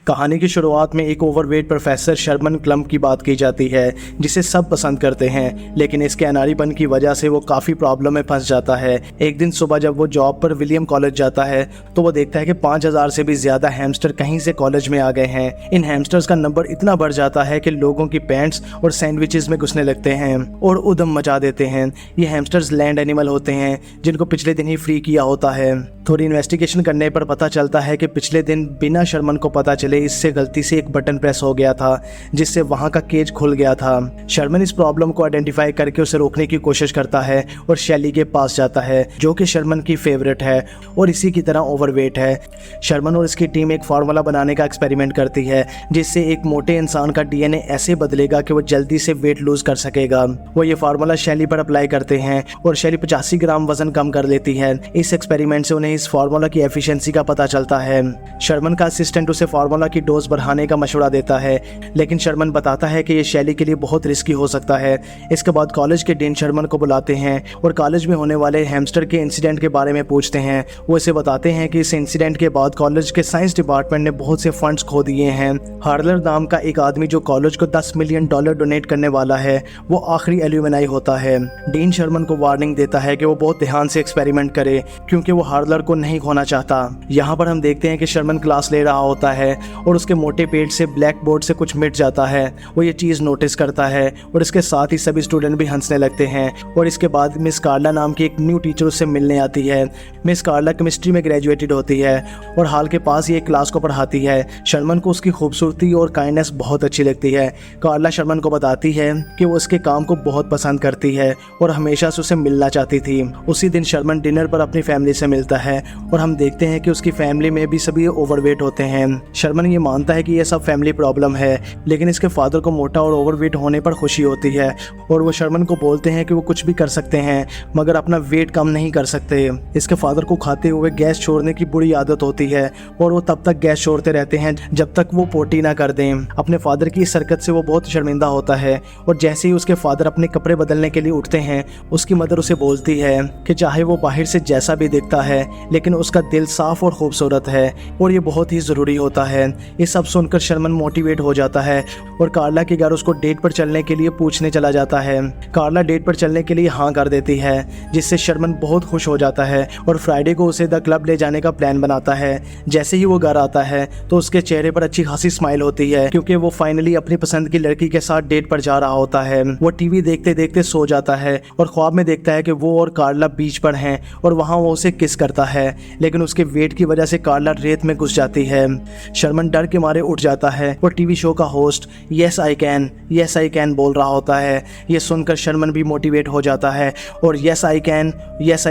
कहानी की शुरुआत में एक ओवरवेट प्रोफेसर शर्मन क्लम्प की बात की जाती है जिसे सब पसंद करते हैं, लेकिन इसके अनाड़ीपन की वजह से वो काफ़ी प्रॉब्लम में फंस जाता है। एक दिन सुबह जब वो जॉब पर विलियम कॉलेज जाता है तो वो देखता है कि 5000 से भी ज़्यादा हैमस्टर कहीं से कॉलेज में आ गए हैं। इन हैमस्टर्स का नंबर इतना बढ़ जाता है कि लोगों की पैंट्स और सैंडविचेस में घुसने लगते हैं और उधम मचा देते हैं। ये हैमस्टर्स लैंड एनिमल होते हैं जिनको पिछले दिन ही फ्री किया होता है। थोड़ी इन्वेस्टिगेशन करने पर पता चलता है कि पिछले दिन बिना शर्मन को पता चले इससे गलती से एक बटन प्रेस हो गया था जिससे वहां का केज खुल गया था। शर्मन इस प्रॉब्लम को आइडेंटिफाई करके उसे रोकने की कोशिश करता है और शैली के पास जाता है जो कि शर्मन की फेवरेट है और इसी की तरह ओवरवेट है। शर्मन और इसकी टीम एक फार्मूला बनाने का एक्सपेरिमेंट करती है जिससे एक मोटे इंसान का डीएनए ऐसे बदलेगा कि वो जल्दी से वेट लूज कर सकेगा। वो ये फार्मूला शैली पर अप्लाई करते हैं और शैली 85 ग्राम वजन कम कर लेती है। इस एक्सपेरिमेंट से उन्हें इस फार्मूला की एफिशिएंसी का पता चलता है। शर्मन का असिस्टेंट उसे फार्मूला की डोज बढ़ाने का मशवरा देता है, लेकिन शर्मन बताता है कि ये शैली के लिए बहुत रिस्की हो सकता है। इसके बाद कॉलेज के डीन शर्मन को बुलाते हैं और कॉलेज में होने वाले हैमस्टर के इंसिडेंट के बारे में पूछते हैं। वो इसे बताते हैं कि इस इंसिडेंट के बाद कॉलेज के साइंस डिपार्टमेंट ने बहुत से फंड्स खो दिए हैं। हार्लर नाम का एक आदमी जो कॉलेज को $10 मिलियन डोनेट करने वाला है वो आखिरी एल्यूमिनाई होता है। डीन शर्मन को वार्निंग देता है कि वो बहुत ध्यान से एक्सपेरिमेंट करे क्योंकि वो हार्लर को नहीं खोना चाहता। यहाँ पर हम देखते हैं कि शर्मन क्लास ले रहा होता है और उसके मोटे पेट से ब्लैक बोर्ड से कुछ मिट जाता है। वो ये चीज़ नोटिस करता है और इसके साथ ही सभी स्टूडेंट भी हंसने लगते हैं। और इसके बाद मिस कार्ला नाम की एक न्यू टीचर उससे मिलने आती है। मिस कार्ला केमिस्ट्री में ग्रेजुएटेड होती है और हाल के पास ये क्लास को पढ़ाती है। शर्मन को उसकी खूबसूरती और काइंडनेस बहुत अच्छी लगती है। कार्ला शर्मन को बताती है कि वो उसके काम को बहुत पसंद करती है और हमेशा से उसे मिलना चाहती थी। उसी दिन शर्मन डिनर पर अपनी फैमिली से मिलता है और हम देखते हैं कि उसकी फैमिली में भी सभी ओवरवेट होते हैं। शर्मन ये मानता है कि ये सब फैमिली प्रॉब्लम है, लेकिन इसके फादर को मोटा और ओवरवेट होने पर खुशी होती है और वो शर्मन को बोलते हैं कि वो कुछ भी कर सकते हैं मगर अपना वेट कम नहीं कर सकते। इसके फादर को खाते हुए गैस छोड़ने की बुरी आदत होती है और वो तब तक गैस छोड़ते रहते हैं जब तक वो पोटी ना कर दें। अपने फादर की इस हरकत से वो बहुत शर्मिंदा होता है और जैसे ही उसके फादर अपने कपड़े बदलने के लिए उठते हैं उसकी मदर उसे बोलती है कि चाहे वो बाहर से जैसा भी दिखता है लेकिन उसका दिल साफ और खूबसूरत है और ये बहुत ही ज़रूरी होता है। ये सब सुनकर शर्मन मोटिवेट हो जाता है और कार्ला के घर उसको डेट पर चलने के लिए पूछने चला जाता है। कार्ला डेट पर चलने के लिए हाँ कर देती है जिससे शर्मन बहुत खुश हो जाता है और फ्राइडे को उसे द क्लब ले जाने का प्लान बनाता है। जैसे ही वो घर आता है तो उसके चेहरे पर अच्छी खासी स्माइल होती है क्योंकि वो फाइनली अपनी पसंद की लड़की के साथ डेट पर जा रहा होता है। वो टीवी देखते देखते सो जाता है और ख्वाब में देखता है कि वो और कार्ला बीच पर हैं और वहाँ वो उसे किस करता है, लेकिन उसके वेट की वजह से कार्ला रेत में घुस जाती है। शर्मन डर के मारे उठ जाता है और टीवी शो का होस्ट यस आई कैन बोल रहा होता है। ये सुनकर शर्मन भी मोटिवेट हो जाता है और यस आई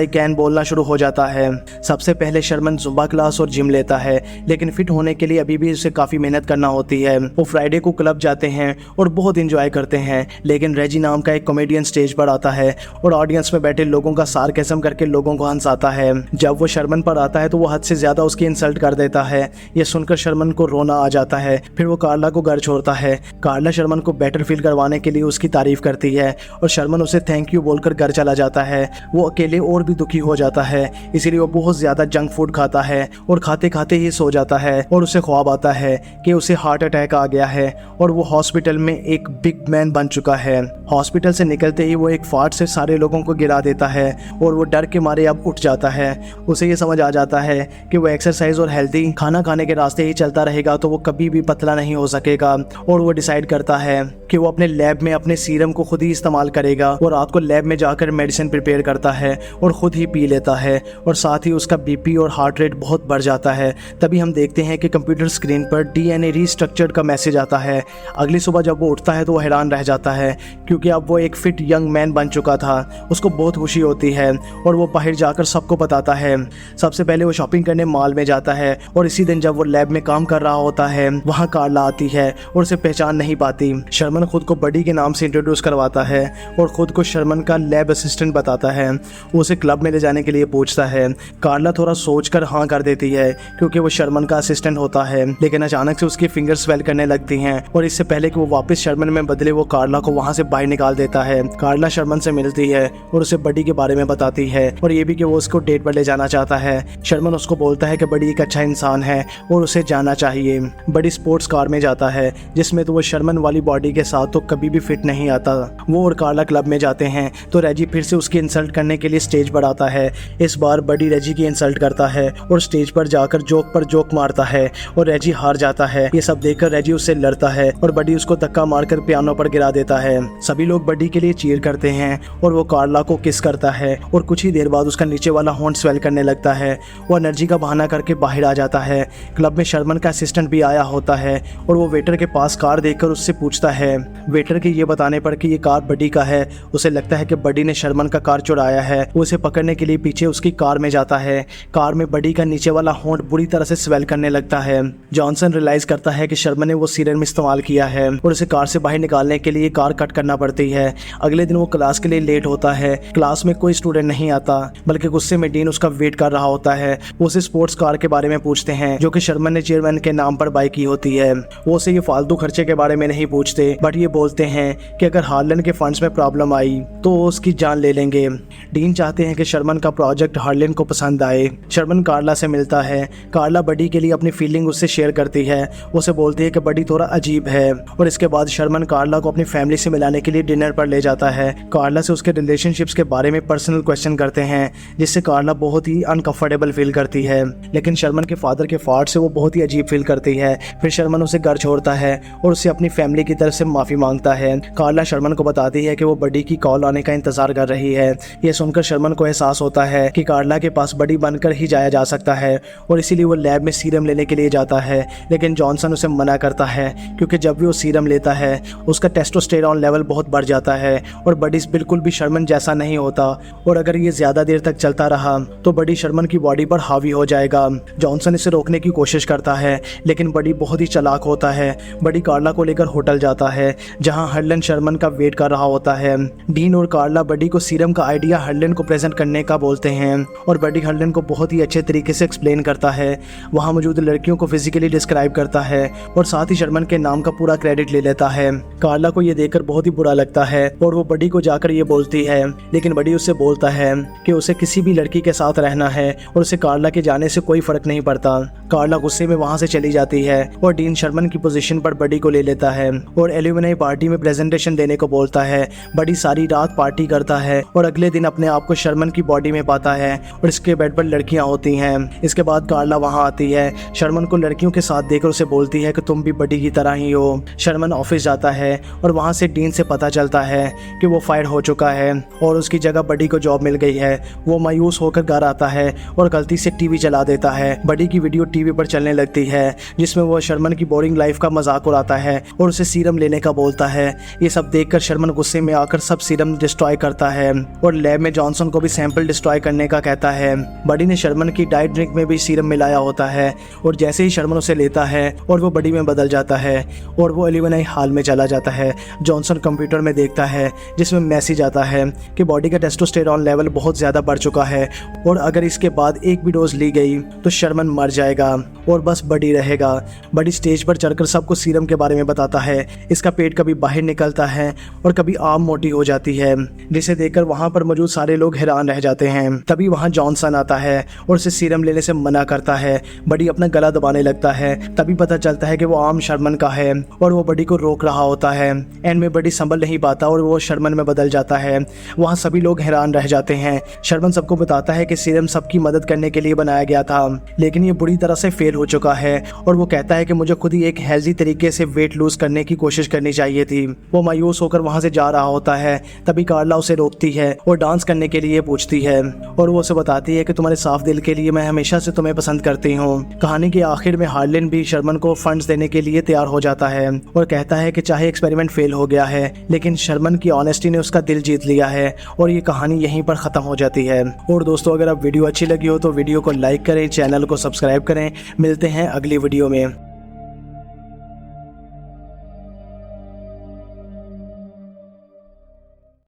कैन बोलना शुरू हो जाता है। सबसे पहले शर्मन जुम्बा क्लास और जिम लेता है, लेकिन फिट होने के लिए अभी भी उसे काफ़ी मेहनत करना होती है। वो फ्राइडे को क्लब जाते हैं और बहुत इंजॉय करते हैं, लेकिन रेजी नाम का एक कॉमेडियन स्टेज पर आता है और ऑडियंस में बैठे लोगों का सार्केज्म करके लोगों को हंसाता है। जब वो शर्मन पर आता है तो वो हद से ज़्यादा उसकी इंसल्ट कर देता है। ये सुनकर शर्मन को रोना आ जाता है। फिर वो कार्ला को घर छोड़ता है। कार्ला शर्मन को बेटर फील करवाने के लिए उसकी तारीफ करती है और शर्मन उसे थैंक यू बोलकर घर चला जाता है। वो अकेले और भी दुखी हो जाता है, इसीलिए वो बहुत ज़्यादा जंक फूड खाता है और खाते खाते ही सो जाता है और उसे ख्वाब आता है कि उसे हार्ट अटैक आ गया है और वो हॉस्पिटल में एक बिग मैन बन चुका है। हॉस्पिटल से निकलते ही वो एक फाट से सारे लोगों को गिरा देता है और वो डर के मारे अब उठ जाता है। उसे ये समझ आ जाता है कि वो एक्सरसाइज और हेल्दी खाना खाने के रास्ते ही चलता रहेगा तो वो कभी भी पतला नहीं हो सकेगा और वो डिसाइड करता है कि वो अपने लैब में अपने सीरम को खुद ही इस्तेमाल करेगा। वो रात को लैब में जाकर मेडिसिन प्रिपेयर करता है और खुद ही पी लेता है और साथ ही उसका बीपी और हार्ट रेट बहुत बढ़ जाता है। तभी हम देखते हैं कि कंप्यूटर स्क्रीन पर डीएनए रीस्ट्रक्चर्ड का मैसेज आता है। अगली सुबह जब वो उठता है तो वो हैरान रह जाता है क्योंकि अब वो एक फिट यंग मैन बन चुका था। उसको बहुत खुशी होती है और वो बाहर जाकर सबको बताता है। सबसे पहले वो शॉपिंग करने मॉल में जाता है और इसी दिन जब वो लैब में काम कर रहा होता है वहाँ कार्ला आती है और उसे पहचान नहीं पाती। शर्मन खुद को बडी के नाम से इंट्रोड्यूस करवाता है और खुद को शर्मन का लैब असिस्टेंट बताता है। वो उसे क्लब में ले जाने के लिए पूछता है। कार्ला थोड़ा सोचकर हाँ कर देती है क्योंकि वो शर्मन का असिस्टेंट होता है, लेकिन अचानक से उसकी फिंगर्स स्वेल करने लगती हैं और इससे पहले कि वो वापस शर्मन में बदले वो कार्ला को वहाँ से बाहर निकाल देता है। कार्ला शर्मन से मिलती है और उसे बडी के बारे में बताती है और ये भी कि वो उसको डेट पर ले जाना जाता है। शर्मन उसको बोलता है कि बड़ी एक अच्छा इंसान है और उसे जाना चाहिए। बड़ी स्पोर्ट्स कार में जाता है जिसमें तो वो शर्मन वाली बॉडी के साथ तो कभी भी फिट नहीं आता। वो और कार्ला क्लब में जाते हैं तो रेजी फिर से उसकी इंसल्ट करने के लिए स्टेज पर आता है। इस बार बडी रेजी की इंसल्ट करता है और स्टेज पर जाकर जोक पर जोक मारता है और रेजी हार जाता है। ये सब देखकर रेजी उससे लड़ता है और बडी उसको धक्का मारकर पियानो पर गिरा देता है। सभी लोग बडी के लिए चीयर करते हैं और वो कार्ला को किस करता है और कुछ ही देर बाद उसका नीचे वाला होंठ स्वेल करने लगता है। वो एनर्जी का बहाना करके बाहर आ जाता है। क्लब में शर्मन का असिस्टेंट भी आया होता है और वो वेटर के पास कार देखकर उससे पूछता है। वेटर के ये बताने पर कि ये कार बडी का है, उसे लगता है कि बडी ने शर्मन का कार चुराया है। वो उसे पकड़ने के लिए पीछे उसकी कार में जाता है। कार में बडी का नीचे वाला होंठ बुरी तरह से स्वेल करने लगता है। जॉनसन रियलाइज करता है कि शर्मन ने वो सीरम इस्तेमाल किया है और उसे कार से बाहर निकालने के लिए कार कट करना पड़ती है। अगले दिन वो क्लास के लिए लेट होता है। क्लास में कोई स्टूडेंट नहीं आता बल्कि गुस्से में डीन उसका वेट कर रहा होता है। वो उसे स्पोर्ट्स कार के बारे में पूछते हैं जो कि शर्मन ने चेयरमैन के नाम पर बाई की होती है। वो उसे ये फालतू खर्चे के बारे में नहीं पूछते बट ये बोलते हैं कि अगर हार्लन के फंड्स में प्रॉब्लम आई तो वो उसकी जान ले लेंगे। डीन चाहते हैं कि शर्मन का प्रोजेक्ट हार्लन को पसंद आए। शर्मन कार्ला से मिलता है। कार्ला बडी के लिए अपनी फीलिंग उससे शेयर करती है। उसे बोलती है कि बडी थोड़ा अजीब है और इसके बाद शर्मन कार्ला को अपनी फैमिली से मिलाने के लिए डिनर पर ले जाता है। कार्ला से उसके रिलेशनशिप्स के बारे में पर्सनल क्वेश्चन करते हैं जिससे कार्ला बहुत ही अनकंफर्टेबल फील करती है। लेकिन शर्मन के फादर के फाल्ट से वो बहुत ही अजीब फील करती है। फिर शर्मन उसे घर छोड़ता है और उससे अपनी फैमिली की तरफ से माफ़ी मांगता है। कार्ला शर्मन को बताती है कि वो बडी की कॉल आने का इंतजार कर रही है। ये सुनकर शर्मन को एहसास होता है कि कार्ला के पास बडी बनकर ही जाया जा सकता है और इसीलिए वो लैब में सीरम लेने के लिए जाता है। लेकिन जॉनसन उसे मना करता है क्योंकि जब भी वो सीरम लेता है उसका टेस्टोस्टेरॉन लेवल बहुत बढ़ जाता है और बडी बिल्कुल भी शर्मन जैसा नहीं होता और अगर ये ज़्यादा देर तक चलता रहा तो बडी शर्मन की बॉडी पर हावी हो जाएगा। जॉनसन इसे रोकने की कोशिश करता है लेकिन बडी बहुत ही चालाक होता है। बडी कार्ला को लेकर होटल जाता है जहां हर्लन शर्मन का वेट कर रहा होता है। डीन और कार्ला बडी को सीरम का आइडिया हर्लन को प्रेजेंट करने का बोलते हैं और बडी हर्लन को बहुत ही अच्छे तरीके से एक्सप्लेन करता है। वहां मौजूद लड़कियों को फिजिकली डिस्क्राइब करता है और साथ ही शर्मन के नाम का पूरा क्रेडिट ले लेता है। कार्ला को ये देखकर बहुत ही बुरा लगता है और वो बडी को जाकर ये बोलती है लेकिन बडी उससे बोलता है कि उसे किसी भी लड़की के साथ रहना है और उसे कार्ला के जाने से कोई फर्क नहीं पड़ता। कार्ला गुस्से में वहां से चली जाती है और डीन शर्मन की पोजीशन पर बडी को ले लेता है और एल्यूमिनाई पार्टी में प्रेजेंटेशन देने को बोलता है। बडी सारी रात पार्टी करता है और अगले दिन अपने आप को शर्मन की बॉडी में पाता है और इसके बेड पर लड़कियां होती हैं। इसके बाद कार्ला वहां आती है। शर्मन को लड़कियों के साथ देखकर उसे बोलती है कि तुम भी बडी की तरह ही हो। शर्मन ऑफिस जाता है और वहां से डीन से पता चलता है कि वो फायर हो चुका है और उसकी जगह बडी को जॉब मिल गई है। वो मायूस होकर घर आता है और गलती से टीवी चला देता है। बडी की वीडियो टीवी पर चलने लगती है जिसमें वो शर्मन की बोरिंग लाइफ का मजाक उड़ाता है और उसे सीरम लेने का बोलता है। ये सब देखकर शर्मन गुस्से में आकर सब सीरम डिस्ट्रॉय करता है और लैब में जॉनसन को भी सैंपल डिस्ट्रॉय करने का कहता है। बडी ने शर्मन की डाइट ड्रिंक में भी सीरम मिलाया होता है और जैसे ही शर्मन उसे लेता है और वो बडी में बदल जाता है और वो एल्यूमिनाई हाल में चला जाता है। जॉनसन कंप्यूटर में देखता है जिसमें मैसेज आता है कि बॉडी का टेस्टोस्टेरॉन लेवल बहुत ज़्यादा बढ़ चुका है और अगर इसके बाद एक भी डोज ली गई तो शर्मन मर जाएगा और बस बडी रहेगा। बडी स्टेज पर चढ़कर सबको सीरम के बारे में बताता है। इसका पेट कभी बाहर निकलता है और कभी आम मोटी हो जाती है जिसे देखकर वहाँ पर मौजूद सारे लोग हैरान रह जाते हैं। तभी वहाँ जॉनसन आता है और उसे सीरम लेने से मना करता है। बडी अपना गला दबाने लगता है। तभी पता चलता है कि वो आम शर्मन का है और वो बडी को रोक रहा होता है। एंड में बडी संभल नहीं पाता और वो शर्मन में बदल जाता है। वहाँ सभी लोग हैरान रह जाते हैं। शर्मन सबको बताता है कि सीरम सबकी मदद करने के लिए बनाया गया था लेकिन ये बुरी तरह से फेल हो चुका है और वो कहता है कि मुझे खुद ही एक हेल्दी तरीके से वेट लूज करने की कोशिश करनी चाहिए थी। वो मायूस होकर वहाँ से जा रहा होता है। तभी कार्ला उसे रोकती है और डांस करने के लिए पूछती है और वो उसे बताती है कि तुम्हारे साफ दिल के लिए मैं हमेशा से तुम्हें पसंद करती हूँ। कहानी के आखिर में हार्लिन भी शर्मन को फंड्स देने के लिए तैयार हो जाता है और कहता है कि चाहे एक्सपेरिमेंट फेल हो गया है लेकिन शर्मन की ऑनेस्टी ने उसका दिल जीत लिया है और ये कहानी यहीं पर खत्म हो जाती है। और दोस्तों अगर आप वीडियो अच्छी लगी हो तो वीडियो को लाइक करें, चैनल को सब्सक्राइब करें। मिलते हैं अगली वीडियो में।